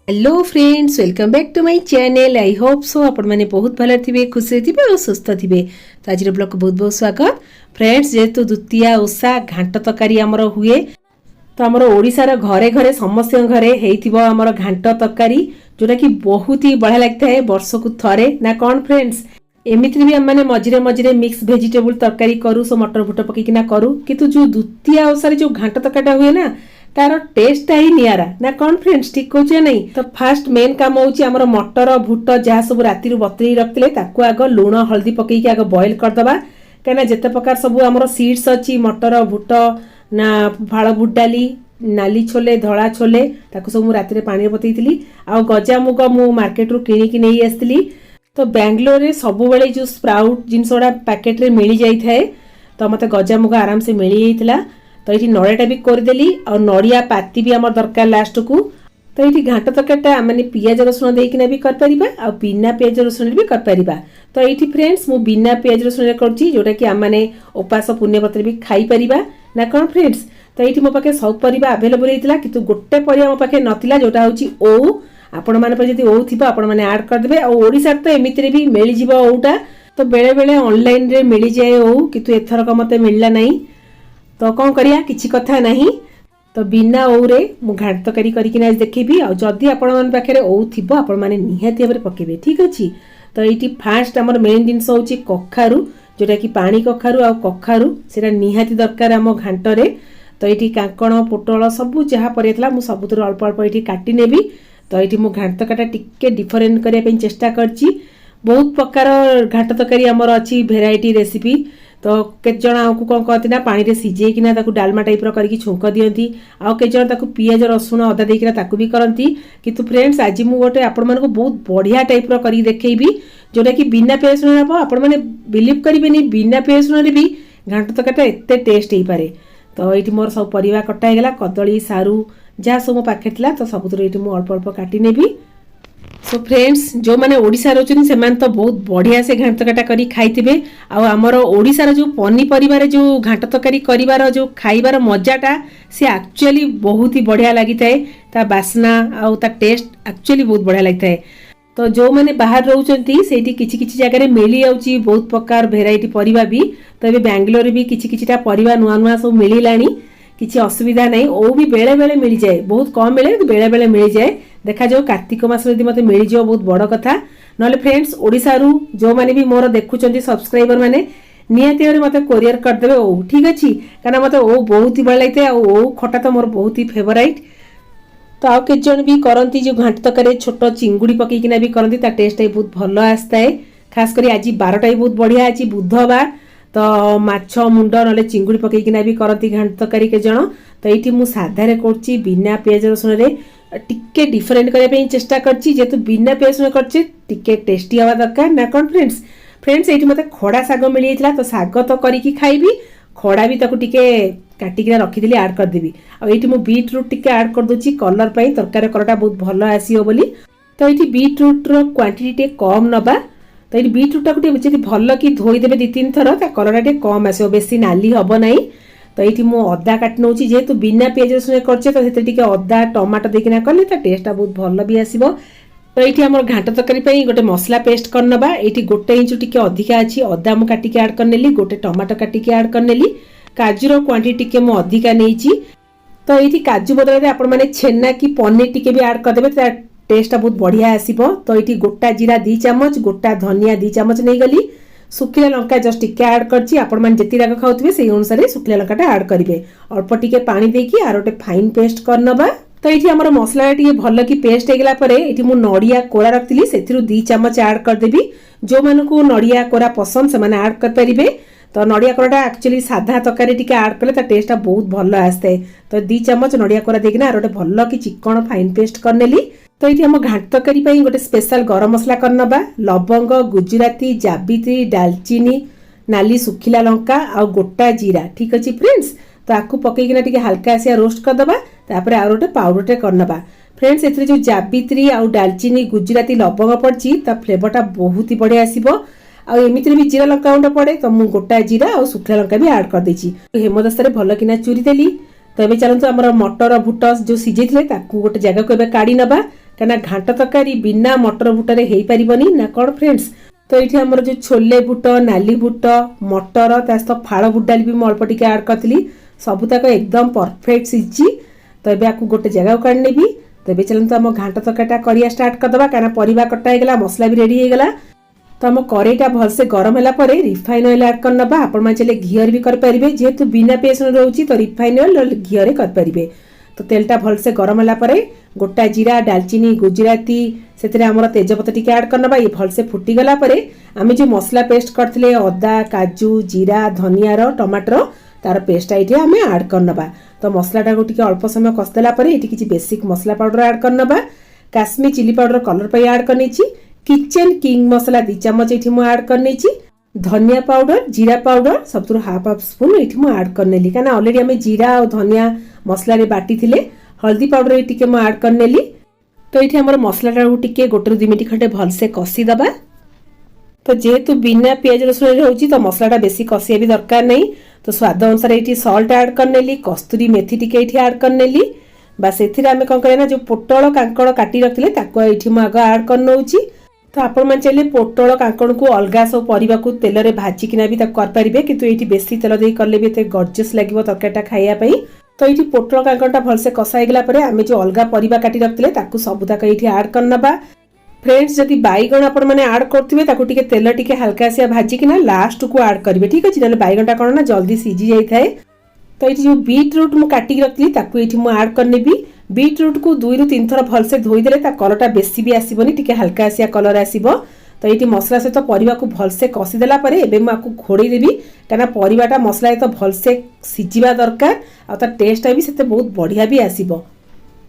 Hello friends, welcome back to my channel. I hope so आपण मैंने बहुत भल थे, खुशी थे और सुस्थ थे। तो आज ब्लॉग को बहुत बहुत स्वागत फ्रेंड्स। जेहेतु द्वितीया ओषा घांट तरकारी आमर हुए, तो आमर ओडिशार घरे घरे समस्त घरे हेइथिबो आमर घांट तरकारी, जोटा कि बहुत ही बढ़िया लगता है वर्ष को थरे ना कौन फ्रेंड्स। एमिति भी आम मझे मझे मिक्स वेजिटेबल तरकारी करूँ, सो मटर बुट पकईकिना करूँ, किंतु जो द्वितीया ओषा जो घांट तरकारीटा हुए ना, तार टेस्ट ही नियारा ना कौन फ्रेंड्स, ठीक कहूँ नहीं। तो फास्ट मेन काम होची हमर मटर बुट जहाँ सब राति बतुरी रखते ताकू आग लुण हल्दी पकईकी आग बॉयल करदबा, कहीं जिते प्रकार सब आम सीड्स अच्छी मटर बुट ना फाड़ बुट डाली नाली छोले धड़ा छोले ताकू सब राति पानी बतईली। आ गजा मुग मु मार्केट रू किणिकी नहीं आसती। तो बेंगलोर रे सब बेले जो स्प्राउट जिनस गुड़ा पैकेट रे मिल जाए, तो मत गजा मुग आराम से मिल जाता। तो ये नड़ियाटा भी करदेली और नड़िया पाती भी आम दरकार लास्ट को। तो ये घांट तरकारीटा आम पियाज रसुण देकिना भी करपारिबा आ बिना पियाज रसुण भी करपारिबा। तो ये फ्रेंड्स मु बिना पियाज रसुण करछि, जोटा कि आम उपास पुण्यपत्र भी खाई परिबा ना कौन फ्रेंड्स। तो ये मो पाखे सब परिबा अवेलेबल होता, किंतु गोटे परिबा मो पाखे नथिला, जोटा होछि ओउ। आपण माने जदि ओउ थिबा आपण माने ऐड कर देबे। और ओडिसा तो एमिति भी मिल जिवो ओउटा, तो बेले बेले ऑनलाइन रे मिल जाए ओउ, किंतु एथरक मते मिलला नहीं। तो कौन करिया, किछि कथा नहीं। तो बिना ओउरे मु घांट तरकारी करकिना देखेबी। आ जदि आपण मन पाखरे ओउ थिबो आपण माने निहाती भाबरे पकेबे, ठीक अछि। तो एठी फास्ट हमर मेन जिंस होछि कखारु, जोटा कि पानी कखारु आ कखारु सेटा निहाती दरकार हम घांट रे। तो एठी कांकण पोटल सब जहा परियतला मु सबुतर अल्प अल्प एठी काटी नेबी। तो एठी मु घांट तरकारीटा टिके डिफरेंट करिया पे चेष्टा करछि। बहुत प्रकार घांट तरकारी हमर अछि भेराइटी रेसिपी। तो केत जण आकु कोन कहती ना पानी रे सिझे किना ताकू डालमा टाइप रो करके छुंक दियंती, आ केत जण ताकू पियाज रसुण अदा देकिना ताकू भी करंती। किंतु फ्रेंड्स आज मु गोटे आपण मन को बहुत बढ़िया टाइप रो करी देखैबी, जोटा कि बिना पियाज रसुण हबो। आपण माने बिलीव करिबेनी बिना पियाज रसुण रे भी घांट तरकारीटा एते टेस्ट हेई पारे। तो एठी मोर सब परिवा कटा हेगला, कदली सारू जहाँ सब मो पाखे थिला, तो सबुतर एठी मु अल्प अल्प काटी नेबी। सो फ्रेंड्स जो मैंने ओडिशा रोचन से तो बहुत बढ़िया से घांट तरकारीटा करी खाइथिबे। आ हमर ओडिशार जो पनीपरिवार जो घांट तरकारी करिवार जो खाइबार मजाटा से एक्चुअली बहुत ही बढ़िया लगिथाए। ता बास्ना आ ता टेस्ट एक्चुअली बहुत बढ़िया लगिथाए। तो जो मैंने बाहर रोचंती सेठी किछि किछि जगह रे मिली जाउची बहुत प्रकार भेराइटी परिबा भी। तो एबे बेंगलोर भी किछि किछिटा परिबा नुआ नुआ सब मिलिलानी, किछि असुविधा नहीं। ओ भी बेले बेले मिल जाए, बहुत कम मिले बेले बेले मिल जाए। देखा जाओ कार्तिक मास यदि मते मिल जाओ बहुत बड़ कथा। नले फ्रेंड्स ओडिसा रु जो माने भी मोर देखुचंती सब्सक्राइबर माने निहाती भाबरे मते कोरियर कर देबे ओ, ठीक अछि। कारण मते ओ बहुत ही बळ लागते आ ओ खटा तो मोर बहुत ही फेवरेट। तो आ के जण भी करंती जो घांट तरकारी छोट चिंगुडी पकई किना भी करंती, ता टेस्ट ही बहुत भलो आस्ता है। खास करी आज 12टा ही बहुत बढ़िया अछि बुधवार। तो माछ मुंड नले चिंगुडी पकई किना भी करंती घांट तरकारी के जण। तो एठी मु साधा रे करछि बिना पियाज रसुण रे, टिके डिफरेंट करने पे चेष्टा करछि। जेतु बिना पियाज रसुण करछि टिके टेस्टी हवा दरकार ना कोन फ्रेंड्स। फ्रेंड्स एठी मते खड़ा साग मिली जाइतला, तो साग तो करिकी खाइबी, खड़ा भी ताकू टिके काटिकिना रखिदिली ऐड कर देबी। आ एठी मु बीट रूट टिके ऐड कर दोछि कलर पई, तरकारी करटा बहुत भलो आसीओ बोली। तो एठी बीट रूट रो क्वांटिटी टे कम नबा। तो एठी बीट रूट टाकू टे जति भलो की धोई देबे 2-3 थर, ता कलरटा टे कम आसीओ, बेसी नाली हबो नाही। तो ये मु अदा काट नौ, जेहेतु बिना पियाज रसुण करछे तो सेते टिके अदा टमाटर देकिना करले ता टेस्टटा बहुत भलो भी आसीबो। तो ये हमर घांट तरकारी पई गोटे मसला पेस्ट करनबा। एठी गोटे इंच टिके अधिका अछि, अदा मु काटी के ऐड करनेली, गोटे टमाटर काटी के ऐड करनेली। काजू रो क्वांटिटी टिके मु अधिका नेइची। तो एठी काजू बदले रे आपण माने छेना की पनीर टिके भी ऐड कर देबे, ता टेस्टटा बहुत बढ़िया आसीबो। तो एठी गोटा जीरा 2 चम्मच, गोटा धनिया 2 चम्मच नै गली, सुखिला लंका जस्ट टिके ऐड करछि। आपण माने जति राग खाउथबे सेही अनुसार सुखिला लंकाटा ऐड करिवे। अल्प टिके पानी देकी आर गोटे फाइन पेस्ट करनबा। तो एठी हमर मसला टिके भलो की पेस्ट हेगला परे एठी मु नडिया कोरा रखतिली, सेथिरु 2 चम्मच ऐड कर देबी। जो मानकु नडिया कोरा पसंद से माने ऐड कर परिबे। तो नडिया कोराटा एक्चुअली साधा तरकारी टिके ऐड करले ता टेस्टटा बहुत भलो आस्ते। तो 2 चम्मच नडिया कोरा देकिना आर गोटे भलो की चिकन फाइन पेस्ट करनेली। तो ये हम घांट तरकारी पई गोटे स्पेशल गरम मसला करनबा। लवंग गुजराती जावित्री दालचीनी नाली सुखिला लंका आ गोटा जीरा, ठीक अछि फ्रेंड्स। तो आकु पकईकिना टिके हल्का से रोस्ट कर दबा, तापर आ गोटे पाउडर टे करनबा। फ्रेंड्स एथरे जो जावित्री आ दालचीनी गुजराती लवंग पड़छि ता फ्लेवरटा बहुत ही बढ़िया आसीबो। आ एमिति भी जीरा लंका गुंड पड़े, तो मु गोटा जीरा आ सुखिला लंका भी ऐड कर देछि। हेमदस्तारे भलो किना चूरी देली। तो ये चलते आम मटर बुट जो सीझे गोटे जगह को काढ़ी नबा। कहीं घाट तरकारी बिना मटर बुटर हो पारनी ना कौन फ्रेंड्स। तो ये आमर जो छोले बुट नाली बुट मटर ता सहित फाड़ बुट डाली भी मुझे अल्प टिके ऐड करी सबूतक एकदम परफेक्ट सीझी। तो ये आपको गोटे जगह को काढ़ी नेबी। तो ये चलते आम घाट तरकारीटा करिया स्टार्ट करदे कहीं परिवा कटा होगा मसला भी रेडी होगा। तो आम करेईटा भलसे गरम है रिफाइन ऑयल ऐड करना आपण चले घीर भी करेंगे जेहेतु बिना पेस्ट रोचे तो रिफाइन ऑयल घीर करेंगे। तो तेलटा भलसे गरम है गोटा जीरा डालचीनी गुजराती से आमर तेजपत्ता टी ऐड करना ये भलसे फुटीगला आम जो मसला पेस्ट करते अदा काजू जीरा धनिया टमाटर तार पेस्ट ये आम ऐड करना। तो मसलाटा को अल्प समय कसदेला ये किसी बेसिक मसला पाउडर ऐड करना काश्मीर चिली पाउडर कलर पर ऐड करनी किचन किंग मसला 2 चम्मच ये ऐड करनी धनिया पाउडर जीरा पाउडर सब हाफ स्पून ये ऐड करने कहीं ऑलरेडी आम जीरा और धनिया मसला बाटी थे हल्दी पाउडर ये ऐड करने। तो ये आम मसलाटा टे 1 ରୁ 2 मिनट खंडे भलसे कषिदबा। तो जेहेतु बिना पियाज रसुण रोचे तो मसलाटा बेसी कषिया भी दरकार नहीं। तो स्वाद अनुसार ये सल्ट ऐड करने कस्तूरी मेथी टी ऐड करने बास एम कौन करें जो पोटल कांकड़ काटी रखते ये आग ऐड कर नौची। तो आपण मैंने चाहिए पोटल कांकड़ को अलग सब परिवा को तेल रे भाजिकिना भी करेंगे किंतु ये बेसी तेल दे कले भी एत गॉर्जियस लगे तरकारीटा खाइबापी। तो ये पोटल कांकड़टा भलसे कषा होगा आम जो अलग परिवा काटी रखते सबूतक ये ऐड करना। फ्रेंड्स जदि बैगण आपण मैंने ऐड करेंगे तेल टी हल्का से भाजिकिना लास्ट को ऐड करेंगे ठीक अच्छे ना बैगणटा कौन ना जल्दी सीझी जाए। तो ये जो बीटरूट मुझे काटिक रखी ये ऐड करने बीटरूट को 2 ରୁ 3 थर भलसे धोईदे कलरटा बेसी भी आसबनी टी हल्का आसिया कलर आसब। तो ये मसला सहित परिवा को भलसे कषिदेला आपको घोड़े देवी कहीं परिवाटा मसला तो भलसे सीझा दरकार आ टेस्टा भी से बहुत बढ़िया भी आसब।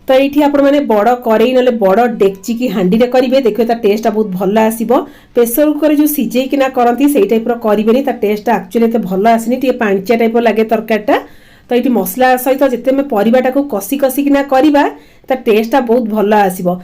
तो ये आपण मैंने बड़ करेई ना बड़ डेक्ची की हांडी करेंगे देखिए टेस्टा बहुत भल आसब। प्रेसर कुकर जो सीझेकिना करती से टाइप करेंगे टेस्टा एक्चुअली एत भल आसनी टे पांचा टाइप लगे तरकारीटा। तो ये मसला सहित जिते आम परिवाटा को कषि कषिकिना करवा टेस्टा बहुत भल आसब।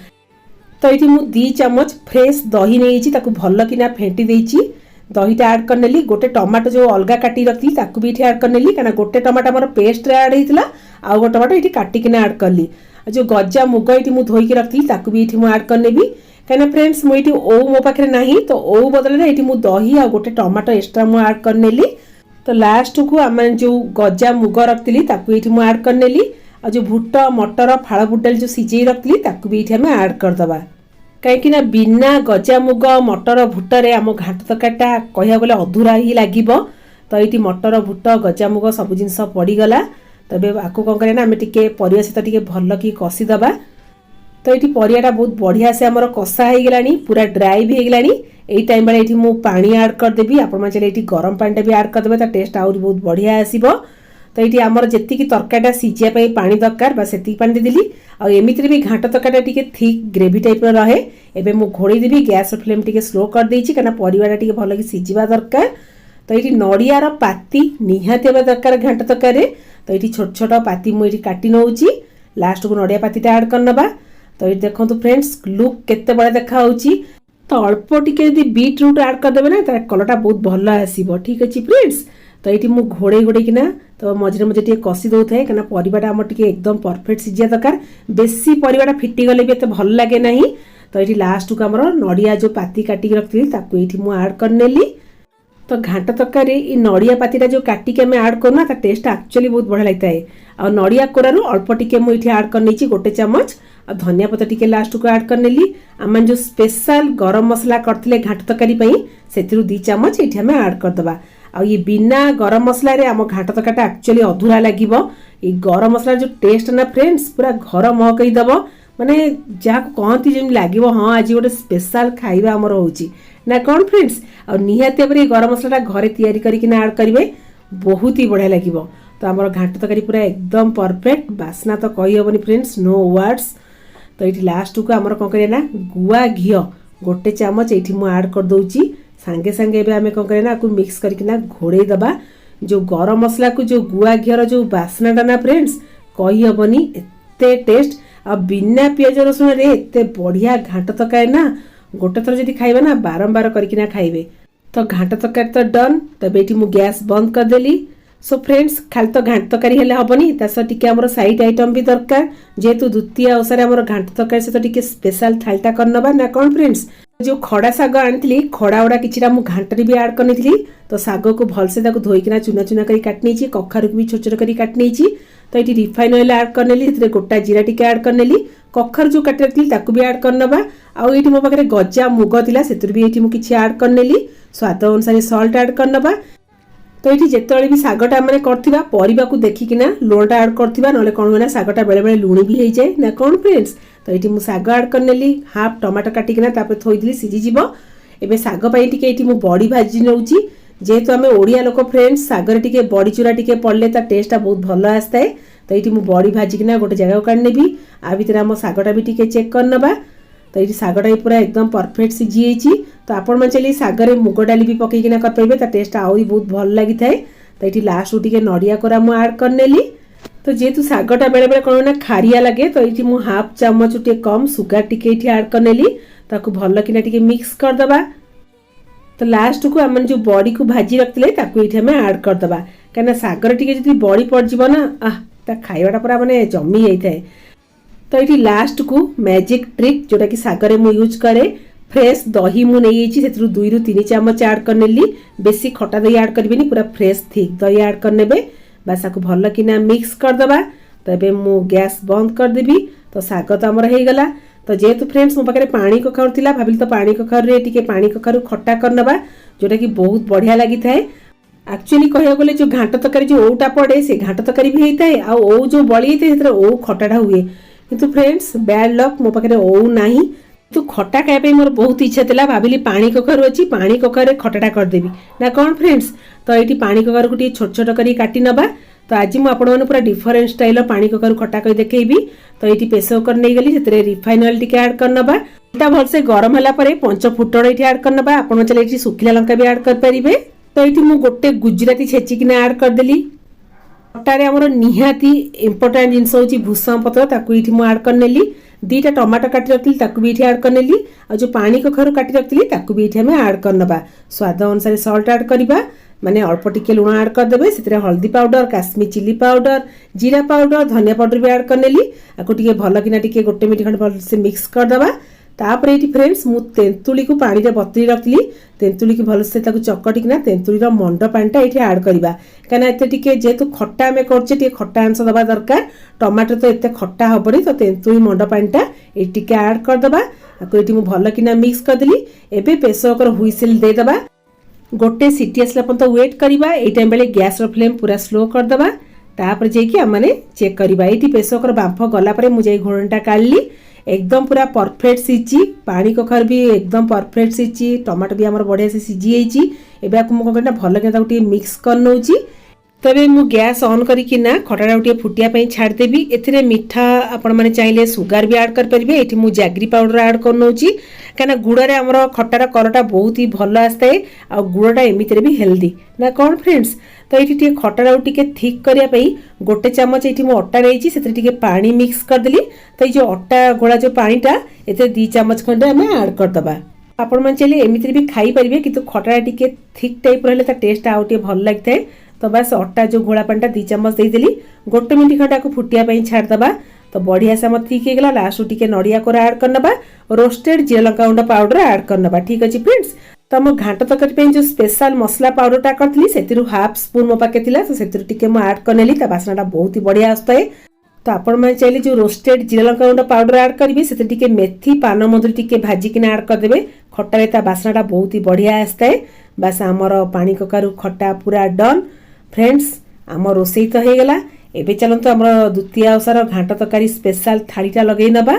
तो ये मुझे 2 चम्मच फ्रेश दही नहीं भल किना फेंटी देती दहीटा ऐड करने गोटे टमाटो जो अलग काटी रखी भी ये ऐड करने कहीं गोटे टमाटो मोर पेस्ट ऐड होता आउ गोटे टमाटो ये काटिकिना ऐड कली जो गजा मुग ये मुझे धोईकी रखी भी ये ऐड करने कहीं फ्रेंड्स मुझे ओ मो पाखे ना तो ओ बदल ये मुझे दही आ गोटे टमाटो एक्सट्रा मुझे ऐड करने। तो लास्ट को आम जो गजा मुग रखी ये ऐड करने आ जो भुट मटर फाड़ बुट डाली जो सीझे रखी भी ये आम ऐड करदे कहीं बिना गजा मुग मटर भुटर आम घाट तरकारीटा कह गले अधूरा ही लगे। तो ये मटर भुट गजा मुग सब जिनस पड़गला। तबे आपको कौन करें आम टे परिवा सहित टे भल कि कषिदबा। तो ये परिवाटा बहुत बढ़िया से आमर कषा हो गलानी पूरा ड्राई भी होगलानी। यही टाइम बेले ये मुझे पानी ऐड करदेवी आपण चले गरम पानी भी ऐड करदे टेस्ट आहरी बहुत बढ़िया आसब। तो ये आमर जी तरकारीटा सीझापी पानी दरकार बस से पानी देदेली आमती भी घाट तरकारीटा टी थिक ग्रेवी टाइप रहे। एवं मुझे घोड़े देवी गैस फ्लेम टी स्लो कर देती कहीं परिवाटा टी भल कि सीझा दरकार। तो ये नड़ियार पाती निहाती दरकार घाट तरकारी। तो ये छोट छोट पाती मुझे काटी नौची लास्ट को नड़िया पातीटा ऐड करना। तो ये देखो फ्रेंड्स लुक केते बड़ा देखा तो अल्प टे बीटरूट ऐड करदे ना तार कलरटा बहुत भल आसब ठीक अच्छे फ्रेंड्स। तो ये मुझे घोड़े घोड़ेकिना तो मझे मझे टे कषि दौए कहीं परिवाटा आम टे एकदम परफेक्ट सीझा दरकार बेसी परिवाटा फिटिगले भी एत भल लगे ना। तो ये लास्ट को आमर नड़िया जो पाती काटिक रखी ये मुझे ऐड करने। तो घाट तरकारी ये नड़िया पातीटा जो काटिक आम ऐड करना टेस्ट एक्चुअली बहुत बढ़िया लगता है। आ नड़िया कोरारू अल्प टे मुझे ऐड कर 1 चम्मच और धनिया पत्ता टी लास्ट को ऐड करने आम जो स्पेशल गरम मसला करते घाट तरकारी से 2 चम्मच ये आम ऐड करदे। आ ये बिना गरम मसला आम घाट तरकारीटा एक्चुअली अधूरा लगे। ये गरम मसला जो टेस्ट ना फ्रेंड्स पूरा घर महकईदेव माने जहाँ कहती जमी लगे हाँ आज गोटे स्पेशल खाଇବା आमर होची ना कौन फ्रेंड्स। और निहाती भाव गरम मसलाटा घरे तैयारी करके ऐड करेंगे बहुत ही बढ़िया लगे। तो आमर घाट तरकारी पूरा एकदम परफेक्ट बास्ना तो कही हेनी फ्रेंड्स नो वर्ड्स। तो ये लास्ट को आमर कौन करें ना गुआ घी 1 चम्मच ये मुझे ऐड कर दूची सांगे सांगे आम कौन करें आपको मिक्स करके घोड़े दबा। जो गरम मसला को जो गुआ घीर जो बास्नाटा ना फ्रेंड्स कही हेनी एते टेस्ट आ बिना पियाज रसुण एत बढ़िया घाट तरकारी ना गोटे थर जब खाइबा ना बारंबार करके खाइबे। तो घाट तरकारी तो डन। तब ये मुझे गैस बंद करदेली सो फ्रेंड्स खाली तो घांट तरकारी हेले हबनी तास टिके हमर साइड आइटम भी दरकार जेहेतु द्वितीय ओसारे हमर घांट तरकारी से तो टिके स्पेशल थालटा करनबा ना कोन फ्रेंड्स। जो खड़ा साग आनी खड़ा उड़ा किछिटा मु घांटरे भी ऐड करनी तो साग को भलसे ताको धोईकिना चुना चुना करी काटनी कखारु भी छोट छोट करी काटनी तो ये रिफाइन ऑयल ऐड करनेली गोटा जीरा टिके ऐड करनेली कखारु जो काटी रखी ताकू भी ऐड करनबा आउ ये मो पाखे गजा मुग थिला सेतुर भी ये किछि ऐड करनेली स्वाद अनुसार सॉल्ट ऐड करनबा। तो ये जिते भी सागटा मैंने करथिबा परिबा को देखिकिना लुणटा ऐड करथिबा नले कोन होना सागटा बेले बेले लुणी भी हो जाए ना कोन फ्रेंड्स। तो ये मु साग ऐड करनेली हाफ टमाटो काटिकिना तापर थोइदिली सिझी जिवो। एबे साग पई टिके एठी मु बड़ी भाजी नउची जेहेतु आमे ओडिया लोक फ्रेंड्स सागर टिके बड़ी चूरा टिके पड़ले ता टेस्टटा बहुत भलो आस्ताए। तो ये मु बड़ी भाजिकिना गोटे जगह काढ नेबी आ भितर हम सागटा भी टिके चेक करनबा। तो ये सागटा पूरा एकदम परफेक्ट सिझी जाइए तो आपण मन चली सागर मुग डाली भी पकईकिना कर पाइबे ता टेस्ट आहरी बहुत भल लगी थाए। तो ये लास्ट टिके नड़िया कोरा मु ऐड करनेली तो जेहेतु सागटा बेले बेले कोन ना खारिया लगे तो ये मु हाफ चम्मच टिके कम सुगार टिके एठी ऐड करनेली ताकू भल किना टिके मिक्स कर दबा। तो लास्ट को आम जो बड़ी को भाजी रखते ताकू ये आम ऐड कर दबा कहीं सागर टिके जदी बड़ी पड़ जीव ना ता खाइबाटा पूरा माने जमी जाई थाए। तो ये लास्ट को मैजिक ट्रिक जोटा कि सागर मु यूज करे फ्रेश दही मु नहीं से 2 ରୁ 3 चम्मच ऐड करनेली बेसी खटा दही ऐड करबेनी पूरा फ्रेश थिक दही ऐड करनेबे बासा को भल किना मिक्स कर दबा। तो एबे मु गैस बंद कर देबी तो साग तो हमर हे गला। तो जेहेतु फ्रेंड्स मो पाखे पानी कखारु थिला भाबिल तो पानी कखारु रे टिके पानी कखारु खट्टा करनबा जोटा कि बहुत बढ़िया लगी थाए। एक्चुअली कहया गले जो घांट तरकारी जो ओटा पड़े से घांट तरकारी भी हेताए आ ओ जो बळी हेताए सेतरे ओ खटाटा हुए किंतु फ्रेंड्स बैड लक मो पाखे ओ नाही तो खट्टा खाइबे मोर बहुत इच्छा थिला भाबिली पानी कखारु अछि पानी कखारु रे खटाटा कर देबी ना कोन फ्रेंड्स। तो एठी पानी कखारु को टी छोट छोट करी काटी नबा। तो आज मु आपण माने पूरा डिफरेंट स्टाइल पानी कखारु खट्टा कर देखेबी। तो एठी प्रेशर कुकर नै गली सेतरे रिफाइन ऑयल टिके ऐड करनबा एटा भलसे गरम होला परे पंच फुटण एठी ऐड करनबा आपण चले एठी सुखिला लंका भी ऐड कर परिबे। तो एठी मु गोटे गुजराती छेची किना ऐड कर देली खट्टारे हमर निहाती इंपोर्टेंट जिंस होची भूसम पत्र ताकू एठी मु ऐड करनेली 2टा टमाटर काटी रखली ताकू भी एठी ऐड करनेली आ जो पानी कखारु काटी रखली ताकू भी एठी हम ऐड करनबा। स्वाद अनुसार सॉल्ट ऐड करबा माने अल्प टिके लुण ऐड कर देबे सेतरे हल्दी पाउडर काश्मीर चिली पाउडर जीरा पाउडर धनिया पाउडर भी ऐड करनेली आको टिके भल किना टिके गोटे मिनिट खंड भल से मिक्स कर दबा। तापर एठी फ्रेंड्स मु तेंतुली को पानी रे बतरी रखली तेंतुली की भल से ताकू चकटिकिना तेंतुली रो मंड पानीटा एठी ऐड करबा काना एते टिके जेतु खट्टा में करछे टिके खट्टा अंश दबा दरकार टमाटर तो एते खट्टा हबनी तो तेंतुली मंड पानीटा एठी टिके ऐड कर दबा आको एठी मु भल किना मिक्स कर देली। एबे प्रेशर कुकर हुइसिल दे दबा गोटे सीटी आसला पर्यंत वेट करबा ए टाइम बेले गैस रो फ्लेम पूरा स्लो कर दबा तापर जे कि हमने चेक करबा एठी प्रेशर कुकर बांफ गला परे मु जे घोड़नटा काढली एकदम पूरा परफेक्ट सिझी पानी कखारु भी एकदम परफेक्ट सिझी टमाटो भी हमर बढ़िया से सिझी जाइची। एबे आकु मु कटा भल के ताकू टी मिक्स कर नउची। तबे मु गैस ऑन करिकिना खटाटा उठे फुटिया पई छाड़ देबी। एथिरे मिठा आपण माने चाहिले सुगार भी ऐड कर परिबे एठी मु जैगरी पाउडर ऐड कर नउची काना गुड़ रे हमर खटारा कलरटा बहुत ही भल आस्ताए आ गुड़टा एमितरे भी हेल्दी ना कोन फ्रेंड्स। तो ये टिके खटाटा टिके थिक करिया पई गोटे चम्मच एठी मु अट्टा नेची सेते टिके पानी मिक्स कर देली। तो ये जो अट्टा गोळा जो पानीटा एते 2 चम्मच खंडे हमें ऐड कर दबा। आपण मन चली एमितरे भी खाई परिबे किंतु खटाटा टिके थिक टाइप रहले ता टेस्ट आउटे भल लागथाय। तो बस अट्टा जो घोड़ा पानीटा 2 चम्मच दे देली गोटे मिनिट खंडा को फुटिया पई छाड़ दबा। तो बढ़िया से मत ठीक हेगला लास्ट टिके नड़िया कोरा ऐड करनबा रोस्टेड जीरा लंका गुंड पाउडर ऐड करनबा। ठीक अछि फ्रेंड्स। तो हम घांट तरकारी पे जो स्पेशल मसला पाउडरटा करथली सेतिरु हाफ स्पून मो पाके थिला तो सेतिरु टिके मो ऐड करनेली ता बासनाटा बहुत ही बढ़िया आस्ताए। तो आपण माने चाइले जो रोस्टेड जीरा लंका गुंड पाउडर ऐड करबे सेति टिके मेथी पान मधुरी टिके भाजी किना ऐड कर देबे खट्टा ता बासनाटा बहुत ही बढ़िया आस्ताए। बस हमर पानी कखारु खट्टा पूरा डन फ्रेंड्स आम रोसई तो हो गला। एबे चलंतु हमर द्वितीय ओसार घांट तरकारी स्पेशल थालीटा लगेई नबा।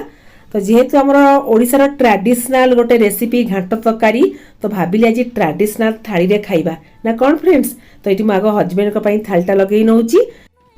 तो जेहेतु हमर ओडिसार ट्रेडिशनल गोटे रेसिपी घांट तरकारी तो भाबिली आज ट्रेडिशनल थाली रे खाइबा ना कोन फ्रेंड्स। तो एठी मागो हस्बैंड को पई थालीटा लगेई नउची।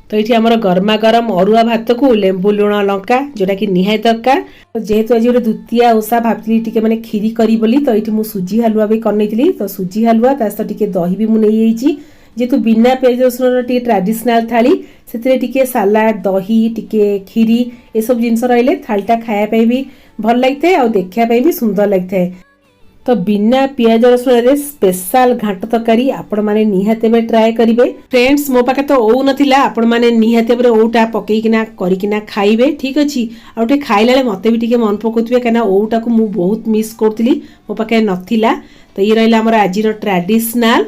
तो ये हमर गरमा गरम अरुआ भात को लेंबू लुण लंका जोटा कि निहाय दरकार। तो जेहेतु आज गोटे द्वितीय ओसा भाबली टिके माने खीरी करी बोली तो ये सुजी हलुआ भी करनेइतली। तो सुजी हलुआ तास टिके दही भी मु नेई आइची जेतु बिना प्याज रसुन टिके ट्रेडिशनल थाली सेतिरे टिके सलाड दही टिके खीरी ए सब जिंस रहले थालीटा खाया पे भी भल लागथे और देखिया पे भी सुंदर लागथे। तो बिना पियाज रसुण स्पेशल घाट तरकारी आपण माने निहाते बे ट्राए करिवे फ्रेंड्स। मो पाखे तो ओ नथिला आपण माने निहाते बे ओटा पकेइकिना करिकिना खाइबे ठीक अछि। आ ओटे खाइलाले मते भी टिके मन पकोतबे काना ओटा को मु बहुत मिस करतली मो पाखे नथिला। तो ये रहला हमर आजिर ट्रेडिशनल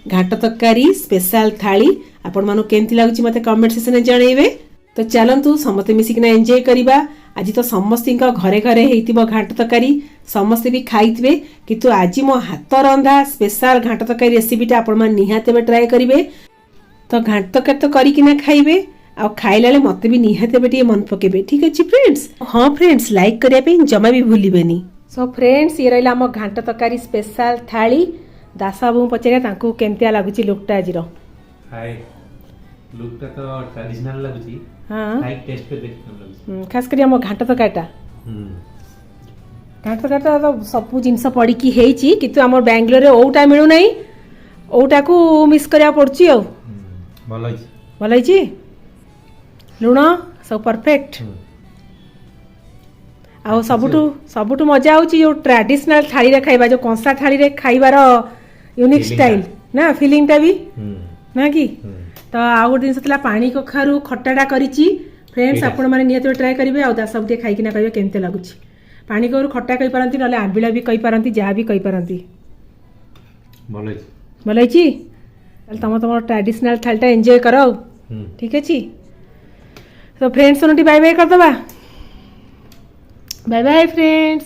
घाट तरकारी स्पेशल थाली। आपण मानु केमति लागुची मते कमेंट सेक्शन में जणैबे। तो चलंतु समस्ते मिसिकिना एंजॉय करिबा। आज तो समस्ती घरे घरे हेइतिबो घाट तरकारी समस्ते भी खाइथिबे किंतु आज मो हाथ रंधा स्पेशल घाट तरकारी रेसिपीटा आपण मान निहाते ट्राए करिवे। तो घाट तरकारी तो करिकिना खाइबे आ खाइलाले मते भी निहाते बेटी मन पकेबे ठीक अछि फ्रेंड्स। हाँ फ्रेंड्स लाइक करिया पे जमा भी भूलिबेनी। सो फ्रेंड्स ये रहला हम घाट तरकारी स्पेशल थाली। दासा बाबू पचारे तांको केमतिया लागुची लुकटा आजिरो। हाय लुकटा तो ट्रेडिशनल लागुची। हां लाइक टेस्ट पे देखन लागुची। खास करी हम घाट तरकारीटा घाट तरकारीटा तो सब जिंस पड़ी की हेची किंतु हमर बेंगलोर रे ओटा मिलु नै ओटा को मिस करिया पड़ची आ भलो छी लुण सब परफेक्ट। आ सबुठु मजा होची जो ट्रेडिशनल थाली रे खाइबा जो कंसा थाली रे खाइबार यूनिक स्टाइल ना फीलिंगटा भी ना कि। तो आउ गोटे जिन था पानी कखारू खटाटा करिची फ्रेंड्स आपण माने नियत ट्राए करिवे आ दासा गुटे खाइकिना कहिबे केमते लागुची। पानी कखारू खट्टा कहि पारंती नले आंबिला भी कहि पारंती जहा भी कहि पारंती। भलै छी तम ट्रेडिशनल थालटा एंजॉय करो ठीक अछि। तो फ्रेंड्स सोनटी बाय बाय कर दबा। Bye bye friends.